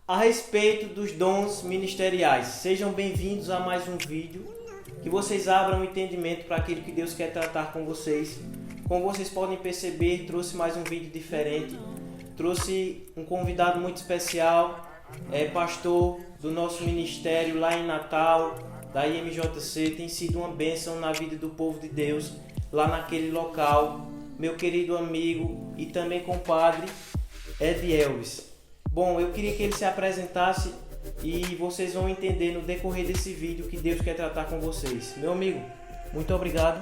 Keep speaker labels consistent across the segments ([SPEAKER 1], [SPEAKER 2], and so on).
[SPEAKER 1] a respeito dos dons ministeriais. Sejam bem-vindos a mais um vídeo. Que vocês abram o entendimento para aquilo que Deus quer tratar com vocês. Como vocês podem perceber, trouxe mais um vídeo diferente. Trouxe um convidado muito especial, pastor do nosso ministério lá em Natal, da IMJC. Tem sido uma bênção na vida do povo de Deus, lá naquele local. Meu querido amigo e também compadre, Ed Elvis. Bom, eu queria que ele se apresentasse e vocês vão entender no decorrer desse vídeo que Deus quer tratar com vocês. Meu amigo, muito obrigado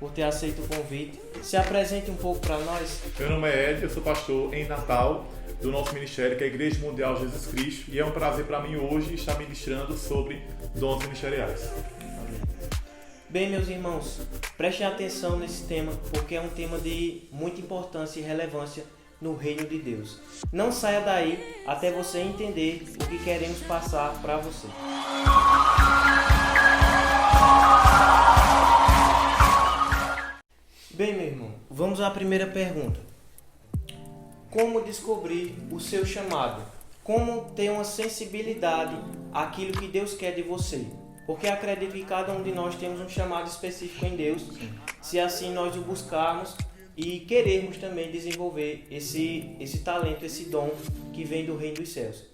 [SPEAKER 1] por ter aceito o convite. Se apresente um pouco para nós.
[SPEAKER 2] Meu nome é Ed, eu sou pastor em Natal do nosso ministério, que é a Igreja Mundial Jesus Cristo, e é um prazer para mim hoje estar ministrando sobre dons ministeriais.
[SPEAKER 1] Bem, meus irmãos, prestem atenção nesse tema, porque é um tema de muita importância e relevância no reino de Deus. Não saia daí até você entender o que queremos passar para você. Bem, meu irmão, vamos à primeira pergunta. Como descobrir o seu chamado? Como ter uma sensibilidade àquilo que Deus quer de você? Porque acredito que cada um de nós temos um chamado específico em Deus, se assim nós o buscarmos e querermos também desenvolver esse talento, esse dom que vem do reino dos céus.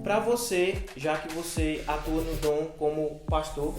[SPEAKER 1] Para você, já que você atua no dom como pastor,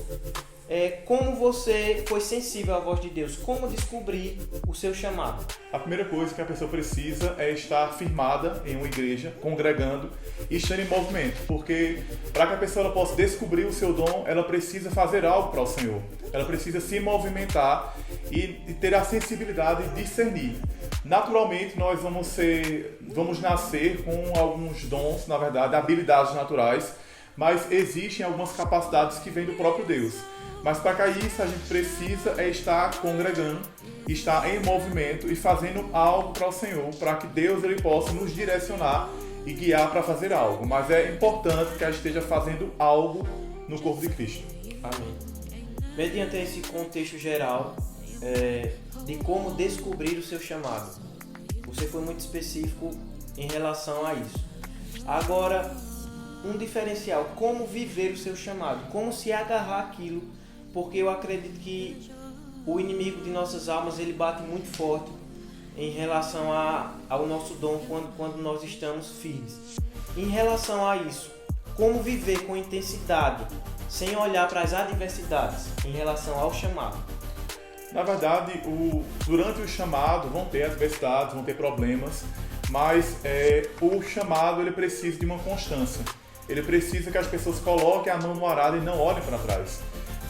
[SPEAKER 1] como você foi sensível à voz de Deus? Como descobrir o seu chamado?
[SPEAKER 2] A primeira coisa que a pessoa precisa é estar firmada em uma igreja, congregando e estar em movimento, porque para que a pessoa possa descobrir o seu dom, ela precisa fazer algo para o Senhor. Ela precisa se movimentar e ter a sensibilidade de discernir. Naturalmente, nós vamos nascer com alguns dons, na verdade, habilidades naturais, mas existem algumas capacidades que vêm do próprio Deus. Mas para isso a gente precisa estar congregando, estar em movimento e fazendo algo para o Senhor, para que Deus ele possa nos direcionar e guiar para fazer algo. Mas é importante que a gente esteja fazendo algo no corpo de Cristo.
[SPEAKER 1] Amém. Mediante esse contexto geral de como descobrir o seu chamado, você foi muito específico em relação a isso. Agora, um diferencial, como viver o seu chamado, como se agarrar àquilo, porque eu acredito que o inimigo de nossas almas ele bate muito forte em relação ao nosso dom quando nós estamos firmes. Em relação a isso, como viver com intensidade, sem olhar para as adversidades em relação ao chamado?
[SPEAKER 2] Na verdade, durante o chamado vão ter adversidades, vão ter problemas, mas o chamado ele precisa de uma constância. Ele precisa que as pessoas coloquem a mão no arado e não olhem para trás.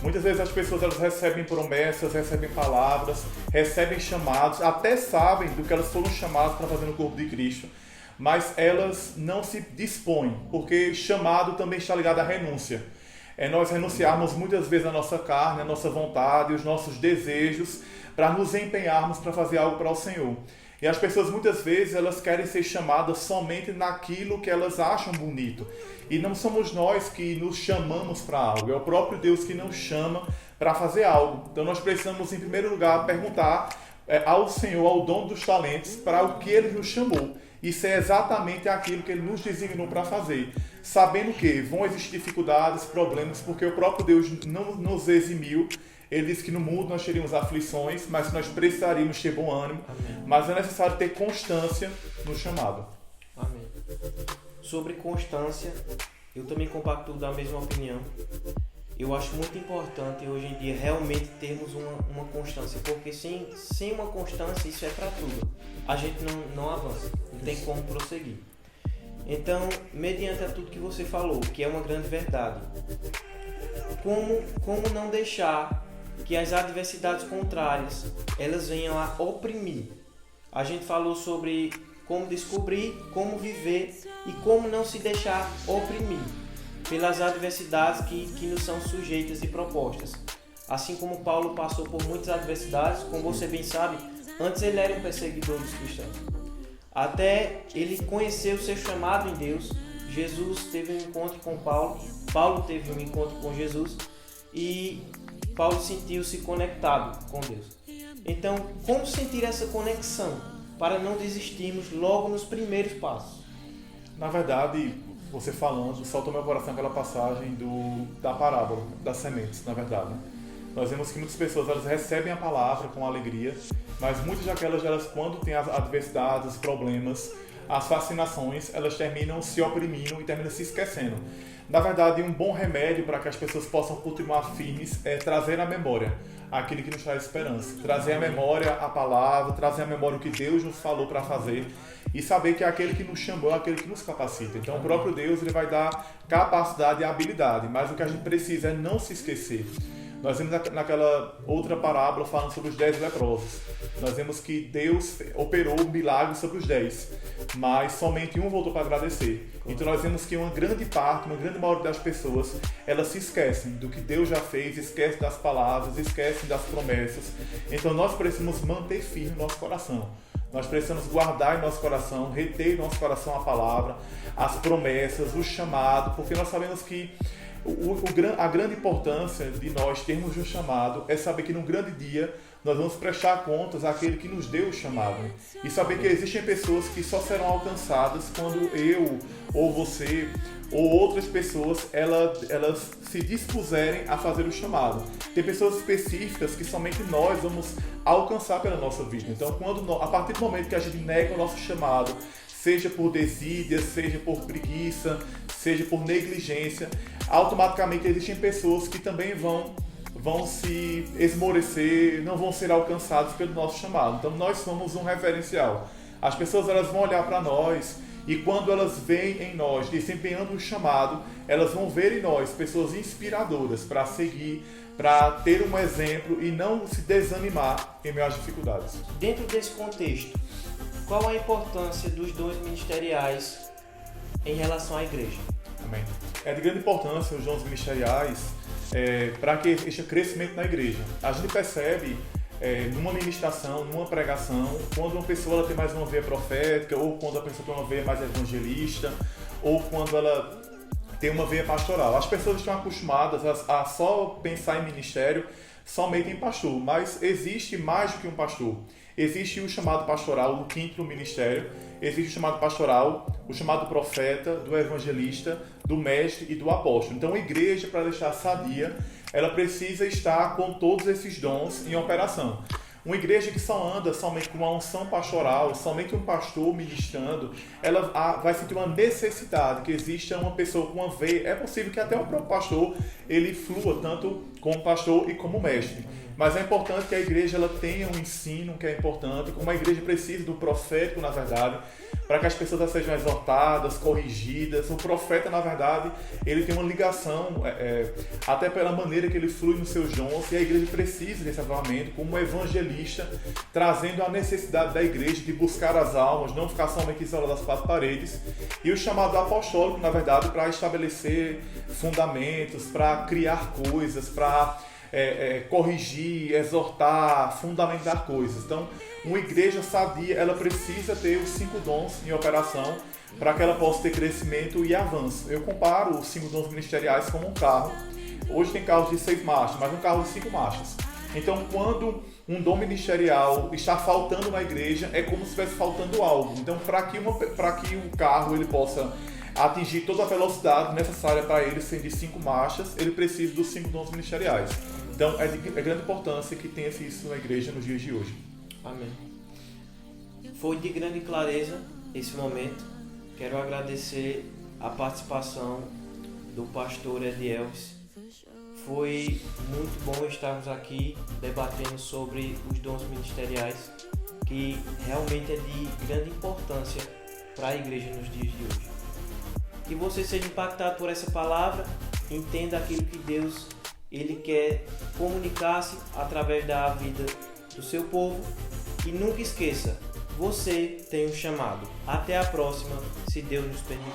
[SPEAKER 2] Muitas vezes as pessoas elas recebem promessas, recebem palavras, recebem chamados, até sabem do que elas foram chamadas para fazer no corpo de Cristo, mas elas não se dispõem, porque chamado também está ligado à renúncia. Nós renunciarmos muitas vezes a nossa carne, a nossa vontade, os nossos desejos, para nos empenharmos para fazer algo para o Senhor. E as pessoas muitas vezes elas querem ser chamadas somente naquilo que elas acham bonito. E não somos nós que nos chamamos para algo, é o próprio Deus que nos chama para fazer algo. Então nós precisamos em primeiro lugar perguntar ao Senhor, ao dono dos talentos, para o que Ele nos chamou. Isso é exatamente aquilo que Ele nos designou para fazer. Sabendo que vão existir dificuldades, problemas, porque o próprio Deus não nos eximiu. Ele disse que no mundo nós teríamos aflições, mas nós precisaríamos ter bom ânimo.
[SPEAKER 1] Amém.
[SPEAKER 2] Mas é necessário ter constância no chamado.
[SPEAKER 1] Amém. Sobre constância, eu também compacto da mesma opinião. Eu acho muito importante hoje em dia realmente termos uma constância, porque sem uma constância isso é para tudo. A gente não avança, não tem como prosseguir. Então, mediante a tudo que você falou, que é uma grande verdade, como não deixar que as adversidades contrárias elas venham a oprimir? A gente falou sobre como descobrir, como viver e como não se deixar oprimir pelas adversidades que nos são sujeitas e propostas. Assim como Paulo passou por muitas adversidades, como você bem sabe, antes ele era um perseguidor dos cristãos. Até ele conhecer o seu chamado em Deus, Jesus teve um encontro com Paulo, Paulo teve um encontro com Jesus e Paulo sentiu-se conectado com Deus. Então, como sentir essa conexão para não desistirmos logo nos primeiros passos?
[SPEAKER 2] Na verdade, você falando, saltou meu coração aquela passagem da parábola das sementes, na verdade. Nós vemos que muitas pessoas elas recebem a palavra com alegria, mas muitas daquelas, quando tem as adversidades, os problemas, as fascinações, elas terminam se oprimindo e terminam se esquecendo. Na verdade, um bom remédio para que as pessoas possam continuar firmes é trazer à memória aquilo que nos traz esperança. Trazer à memória a palavra, trazer à memória o que Deus nos falou para fazer e saber que é aquele que nos chamou, é aquele que nos capacita. Então, o próprio Deus ele vai dar capacidade e habilidade, mas o que a gente precisa é não se esquecer. Nós vemos naquela outra parábola falando sobre os 10 leprosos. Nós vemos que Deus operou milagres sobre os 10, mas somente um voltou para agradecer. Então nós vemos que uma grande maioria das pessoas, elas se esquecem do que Deus já fez, esquecem das palavras, esquecem das promessas. Então nós precisamos manter firme o nosso coração. Nós precisamos guardar em nosso coração, reter em nosso coração a palavra, as promessas, o chamado, porque nós sabemos que a grande importância de nós termos um chamado é saber que num grande dia nós vamos prestar contas àquele que nos deu o chamado. E saber que existem pessoas que só serão alcançadas quando eu, ou você, ou outras pessoas, elas se dispuserem a fazer o chamado. Tem pessoas específicas que somente nós vamos alcançar pela nossa vida. Então, a partir do momento que a gente nega o nosso chamado, seja por desídia, seja por preguiça, seja por negligência, automaticamente existem pessoas que também vão se esmorecer, não vão ser alcançados pelo nosso chamado. Então nós somos um referencial. As pessoas elas vão olhar para nós e quando elas veem em nós desempenhando um chamado, elas vão ver em nós pessoas inspiradoras para seguir, para ter um exemplo e não se desanimar em meio às dificuldades.
[SPEAKER 1] Dentro desse contexto, qual a importância dos dons ministeriais em relação à igreja?
[SPEAKER 2] Amém. É de grande importância os dons ministeriais para que exista crescimento na igreja. A gente percebe numa ministração, numa pregação, quando uma pessoa ela tem mais uma veia profética, ou quando a pessoa tem uma veia mais evangelista, ou quando ela tem uma veia pastoral. As pessoas estão acostumadas a só pensar em ministério somente em pastor, mas existe mais do que um pastor. Existe o chamado pastoral, o quinto ministério, existe o chamado pastoral, o chamado profeta, do evangelista, do mestre e do apóstolo. Então a igreja, para deixar sadia, ela precisa estar com todos esses dons em operação. Uma igreja que só anda somente com uma unção pastoral, somente um pastor ministrando, ela vai sentir uma necessidade que exista uma pessoa com uma veia. É possível que até o próprio pastor ele flua tanto como pastor e como mestre. Mas é importante que a igreja ela tenha um ensino que é importante, como a igreja precisa do profético, na verdade, para que as pessoas sejam exortadas, corrigidas. O profeta, na verdade, ele tem uma ligação, até pela maneira que ele flui nos seus dons, e a igreja precisa desse avivamento como evangelista, trazendo a necessidade da igreja de buscar as almas, não ficar somente isolada das quatro paredes, e o chamado apostólico, na verdade, para estabelecer fundamentos, para criar coisas, para corrigir, exortar, fundamentar coisas. Então, uma igreja sadia, ela precisa ter os 5 dons em operação para que ela possa ter crescimento e avanço. Eu comparo os 5 dons ministeriais como um carro. Hoje tem carros de 6 marchas, mas um carro de 5 marchas. Então, quando um dom ministerial está faltando na igreja, é como se estivesse faltando algo. Então, para que o carro ele possa atingir toda a velocidade necessária para ele ser de 5 marchas, ele precisa dos 5 dons ministeriais. Então, é de grande importância que tenha isso na igreja nos dias de hoje.
[SPEAKER 1] Amém. Foi de grande clareza esse momento. Quero agradecer a participação do pastor Ed Elvis. Foi muito bom estarmos aqui debatendo sobre os dons ministeriais, que realmente é de grande importância para a igreja nos dias de hoje. Que você seja impactado por essa palavra, entenda aquilo que Deus ele quer comunicar-se através da vida do seu povo e nunca esqueça, você tem um chamado. Até a próxima, se Deus nos permitir.